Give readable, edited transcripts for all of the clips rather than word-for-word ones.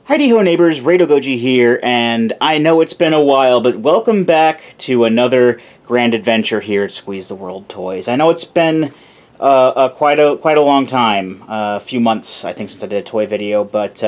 Heidi-ho neighbors, Radio Goji here, and I know it's been a while, but welcome back to another grand adventure here at Squeeze the World Toys. I know it's been quite a long time, a few months, I think, since I did a toy video, but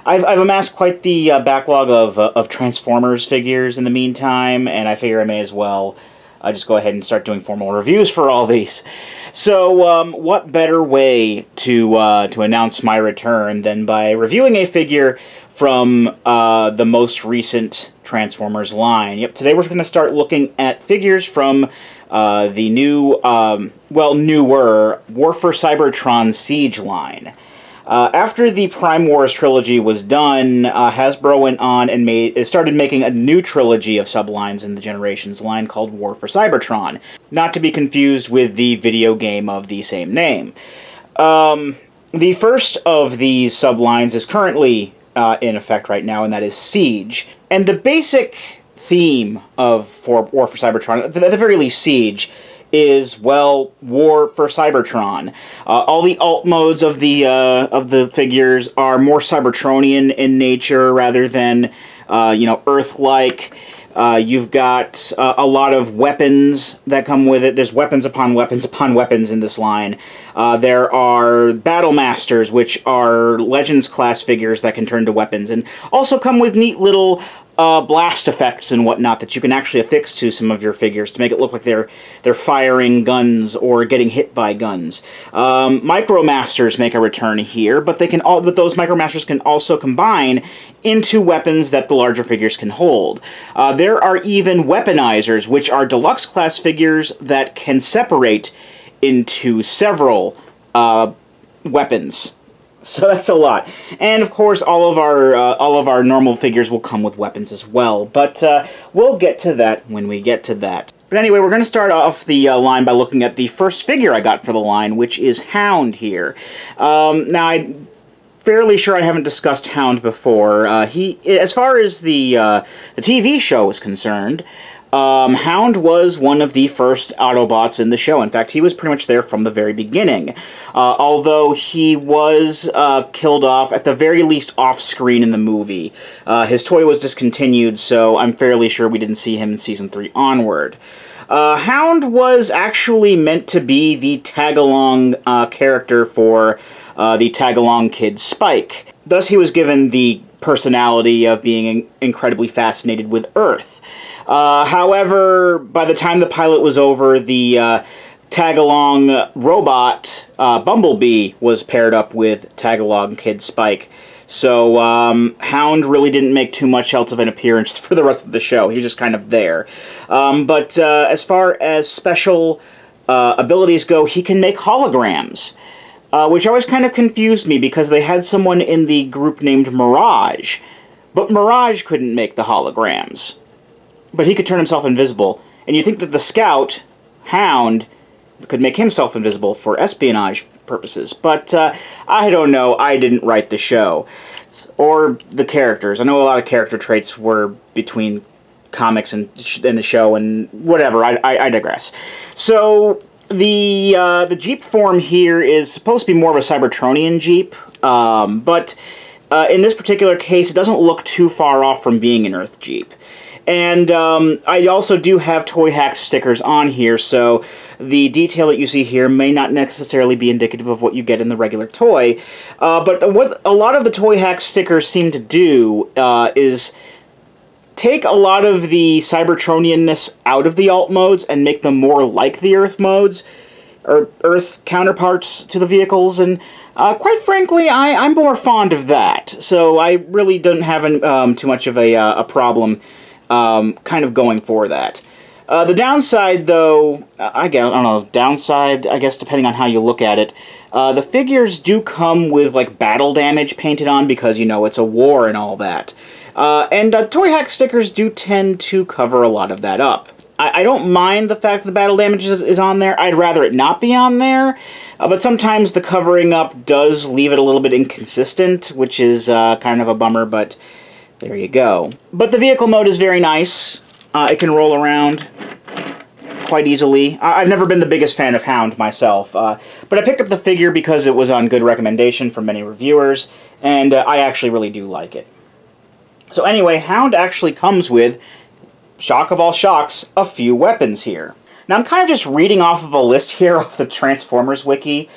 I've amassed quite the backlog of Transformers figures in the meantime, and I figure I may as well just go ahead and start doing formal reviews for all these. So, what better way to announce my return than by reviewing a figure from the most recent Transformers line? Yep, today we're going to start looking at figures from the new, newer War for Cybertron Siege line. After the Prime Wars trilogy was done, Hasbro went on and started making a new trilogy of sublines in the Generations line called War for Cybertron, not to be confused with the video game of the same name. The first of these sublines is currently in effect right now, and that is Siege. And the basic theme of War for Cybertron, at the very least Siege, is, well, War for Cybertron. All the alt modes of the figures are more Cybertronian in nature rather than, Earth-like. You've got a lot of weapons that come with it. There's weapons upon weapons upon weapons in this line. There are Battle Masters, which are Legends-class figures that can turn to weapons, and also come with neat little blast effects and whatnot that you can actually affix to some of your figures to make it look like they're firing guns or getting hit by guns. Micromasters make a return here, but those Micromasters can also combine into weapons that the larger figures can hold. There are even Weaponizers, which are Deluxe class figures that can separate into several weapons. So that's a lot. And of course, all of our normal figures will come with weapons as well. But we'll get to that when we get to that. But anyway, we're going to start off the line by looking at the first figure I got for the line, which is Hound here. Now, I'm fairly sure I haven't discussed Hound before. As far as the TV show is concerned, Hound was one of the first Autobots in the show. In fact, he was pretty much there from the very beginning. Although he was killed off, at the very least off-screen in the movie. His toy was discontinued, so I'm fairly sure we didn't see him in Season 3 onward. Hound was actually meant to be the tag-along character for the tag-along kid Spike. Thus, he was given the personality of being incredibly fascinated with Earth. However, by the time the pilot was over, the tag-along robot, Bumblebee, was paired up with tag-along kid Spike. So, Hound really didn't make too much else of an appearance for the rest of the show. He was just kind of there. But as far as special abilities go, he can make holograms, which always kind of confused me because they had someone in the group named Mirage, but Mirage couldn't make the holograms. But he could turn himself invisible, and you'd think that the Scout, Hound, could make himself invisible for espionage purposes. But I don't know, I didn't write the show. Or the characters. I know a lot of character traits were between comics and the show, and whatever, I digress. So, the Jeep form here is supposed to be more of a Cybertronian Jeep, but in this particular case, it doesn't look too far off from being an Earth Jeep. And I also do have Toy Hack stickers on here, so the detail that you see here may not necessarily be indicative of what you get in the regular toy. But what a lot of the Toy Hack stickers seem to do is take a lot of the Cybertronianness out of the alt modes and make them more like the Earth modes, or Earth counterparts to the vehicles, and quite frankly, I'm more fond of that. So I really don't have too much of a problem kind of going for that. The downside, though, I don't know, downside, I guess, depending on how you look at it, the figures do come with, like, battle damage painted on because, it's a war and all that. And Toy Hack stickers do tend to cover a lot of that up. I don't mind the fact that the battle damage is on there. I'd rather it not be on there. But sometimes the covering up does leave it a little bit inconsistent, which is kind of a bummer, but there you go. But the vehicle mode is very nice. It can roll around. quite easily. I've never been the biggest fan of Hound myself, but I picked up the figure because it was on good recommendation from many reviewers, and I actually really do like it. So anyway, Hound actually comes with, shock of all shocks, a few weapons here. Now I'm kind of just reading off of a list here off the Transformers wiki,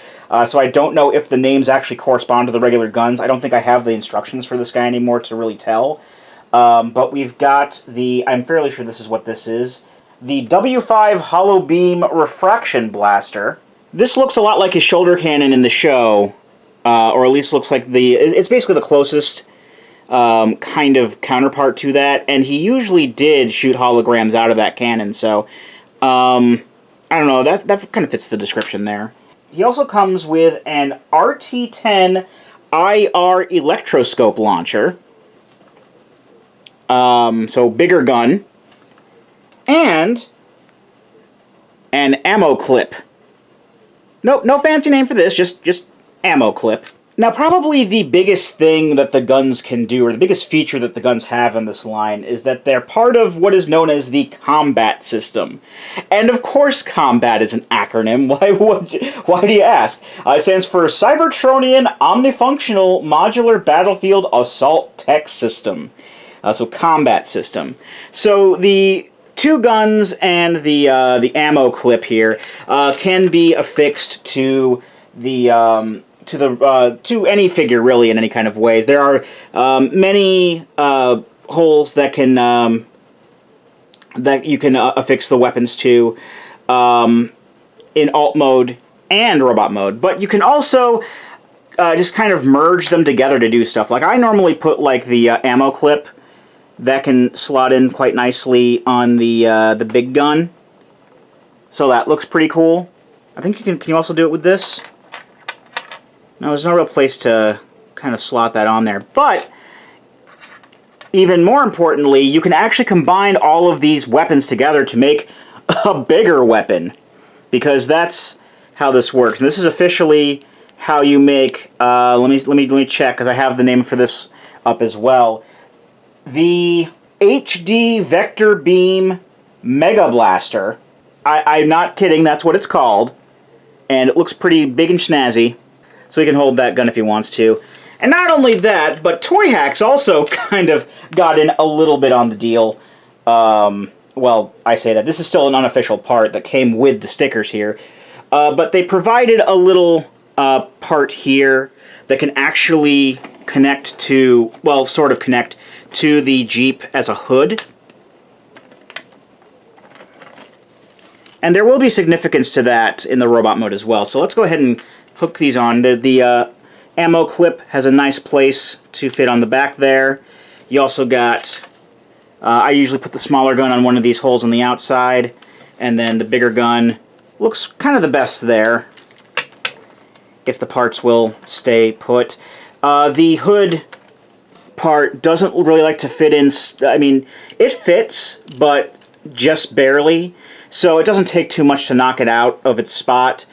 so I don't know if the names actually correspond to the regular guns. I don't think I have the instructions for this guy anymore to really tell. But we've got the, I'm fairly sure this is what this is, the W5 Holo Beam Refraction Blaster. This looks a lot like his shoulder cannon in the show, or at least looks like it's basically the closest kind of counterpart to that, and he usually did shoot holograms out of that cannon, so I don't know, that kind of fits the description there. He also comes with an RT-10 IR electroscope launcher, so bigger gun, and an ammo clip. Nope, no fancy name for this, just ammo clip. Now, probably the biggest thing that the guns can do, or the biggest feature that the guns have in this line, is that they're part of what is known as the combat system. And of course combat is an acronym. Why do you ask? It stands for Cybertronian Omnifunctional Modular Battlefield Assault Tech System. So combat system. So the two guns and the ammo clip here can be affixed to the to any figure, really, in any kind of way. There are many holes that can that you can affix the weapons to in alt mode and robot mode, but you can also just kind of merge them together to do stuff. Like, I normally put like the ammo clip that can slot in quite nicely on the big gun, so that looks pretty cool. I think you can you also do it with this? Now, there's no real place to kind of slot that on there, but even more importantly, you can actually combine all of these weapons together to make a bigger weapon, because that's how this works. And this is officially how you make. Let me check, because I have the name for this up as well. The HD Vector Beam Mega Blaster. I'm not kidding. That's what it's called, and it looks pretty big and snazzy. So he can hold that gun if he wants to. And not only that, but Toy Hacks also kind of got in a little bit on the deal. Well, I say that. This is still an unofficial part that came with the stickers here. But they provided a little part here that can actually connect to, well, sort of connect to the Jeep as a hood. And there will be significance to that in the robot mode as well. So let's go ahead and hook these on. The ammo clip has a nice place to fit on the back there. You also got, I usually put the smaller gun on one of these holes on the outside, and then the bigger gun looks kind of the best there, if the parts will stay put. The hood part doesn't really like to fit in. I mean, it fits, but just barely, so it doesn't take too much to knock it out of its spot.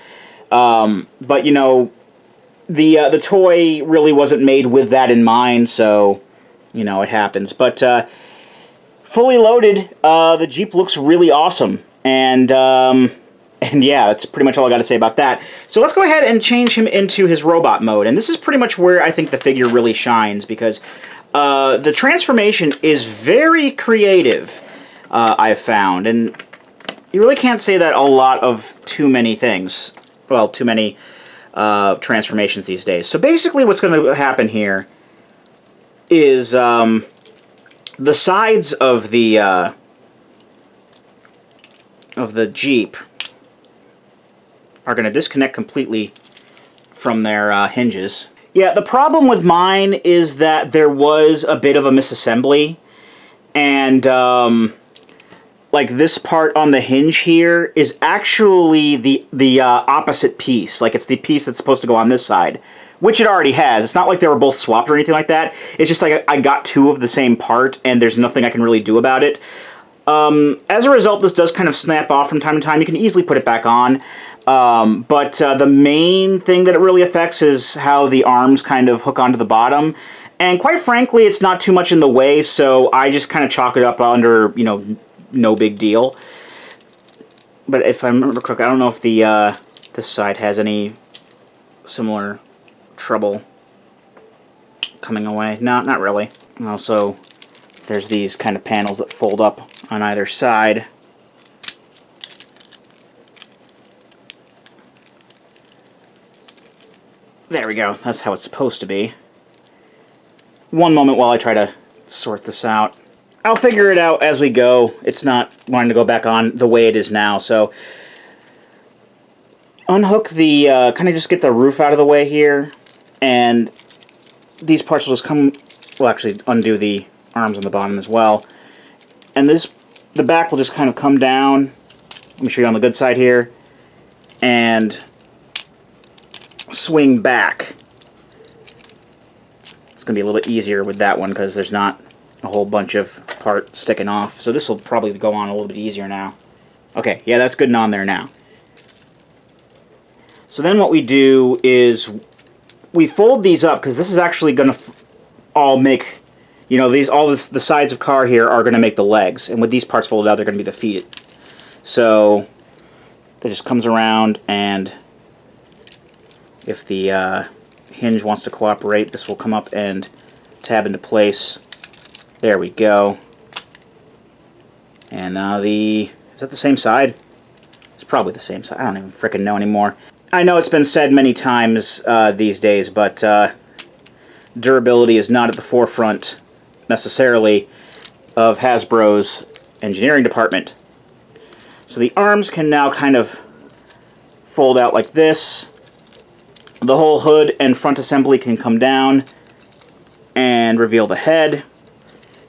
But, you know, the toy really wasn't made with that in mind, so, you know, it happens. But fully loaded, the Jeep looks really awesome, and yeah, that's pretty much all I got to say about that. So let's go ahead and change him into his robot mode, and this is pretty much where I think the figure really shines, because the transformation is very creative, I've found, and you really can't say that a lot of too many things. Well, too many transformations these days. So basically what's going to happen here is the sides of the Jeep are going to disconnect completely from their hinges. Yeah, the problem with mine is that there was a bit of a misassembly, and like this part on the hinge here is actually the opposite piece. Like, it's the piece that's supposed to go on this side, which it already has. It's not like they were both swapped or anything like that. It's just like I got two of the same part, and there's nothing I can really do about it. As a result, this does kind of snap off from time to time. You can easily put it back on. But the main thing that it really affects is how the arms kind of hook onto the bottom. And quite frankly, it's not too much in the way, so I just kind of chalk it up under, you know, no big deal. But if I remember correctly, I don't know if the this side has any similar trouble coming away. No, not really. And also, there's these kind of panels that fold up on either side. There we go. That's how it's supposed to be. One moment while I try to sort this out. I'll figure it out as we go. It's not wanting to go back on the way it is now, so unhook the, kind of just get the roof out of the way here, and these parts will just come, we'll actually undo the arms on the bottom as well, and the back will just kind of come down. Let me show you on the good side here, and swing back. It's going to be a little bit easier with that one because there's not a whole bunch of part sticking off. So this will probably go on a little bit easier now. Okay, yeah, that's good and on there now. So then what we do is we fold these up, because this is actually going to all make, you know, the sides of car here are going to make the legs, and with these parts folded out, they're going to be the feet. So that just comes around, and if the hinge wants to cooperate, this will come up and tab into place. There we go. And now is that the same side? It's probably the same side. I don't even frickin' know anymore. I know it's been said many times these days, but durability is not at the forefront necessarily of Hasbro's engineering department. So the arms can now kind of fold out like this. The whole hood and front assembly can come down and reveal the head.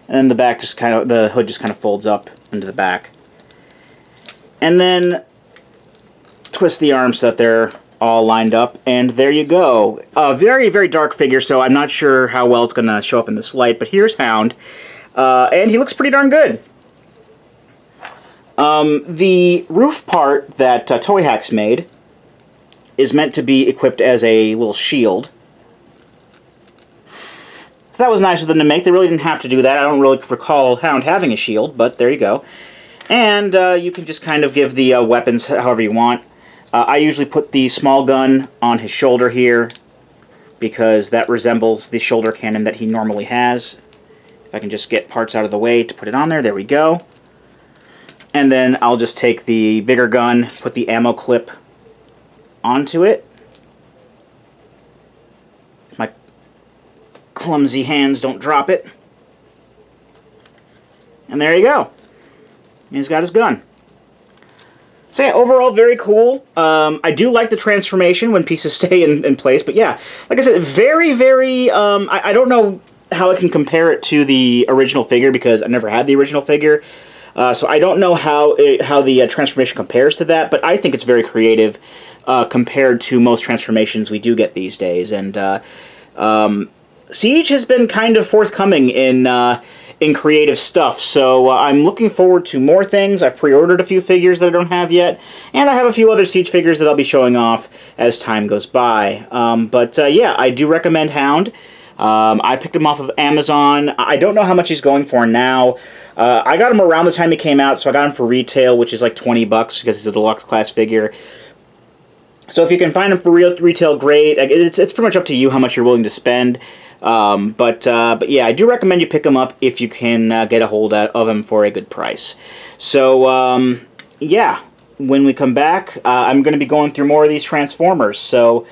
And then the back just kind of, the hood just kind of folds up into the back. And then twist the arms so that they're all lined up, and there you go. A very, very dark figure, so I'm not sure how well it's going to show up in this light, but here's Hound. And he looks pretty darn good. The roof part that Toy Hacks made is meant to be equipped as a little shield. So that was nice of them to make. They really didn't have to do that. I don't really recall Hound having a shield, but there you go. And you can just kind of give the weapons however you want. I usually put the small gun on his shoulder here, because that resembles the shoulder cannon that he normally has. If I can just get parts out of the way to put it on there, there we go. And then I'll just take the bigger gun, put the ammo clip onto it. My clumsy hands don't drop it. And there you go. He's got his gun. So yeah, overall very cool. I do like the transformation when pieces stay in place, but yeah, like I said, very, very, I don't know how I can compare it to the original figure, because I never had the original figure, so I don't know how the transformation compares to that, but I think it's very creative compared to most transformations we do get these days, and Siege has been kind of forthcoming in creative stuff, so I'm looking forward to more things. I've pre-ordered a few figures that I don't have yet, and I have a few other Siege figures that I'll be showing off as time goes by. But yeah, I do recommend Hound. I picked him off of Amazon. I don't know how much he's going for now. I got him around the time he came out, so I got him for retail, which is like $20 because he's a deluxe class figure. So if you can find him for retail, great. It's pretty much up to you how much you're willing to spend. But yeah, I do recommend you pick them up if you can get a hold of them for a good price. So, yeah, when we come back, I'm going to be going through more of these Transformers. So,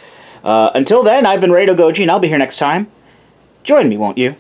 until then, I've been Radio Goji, and I'll be here next time. Join me, won't you?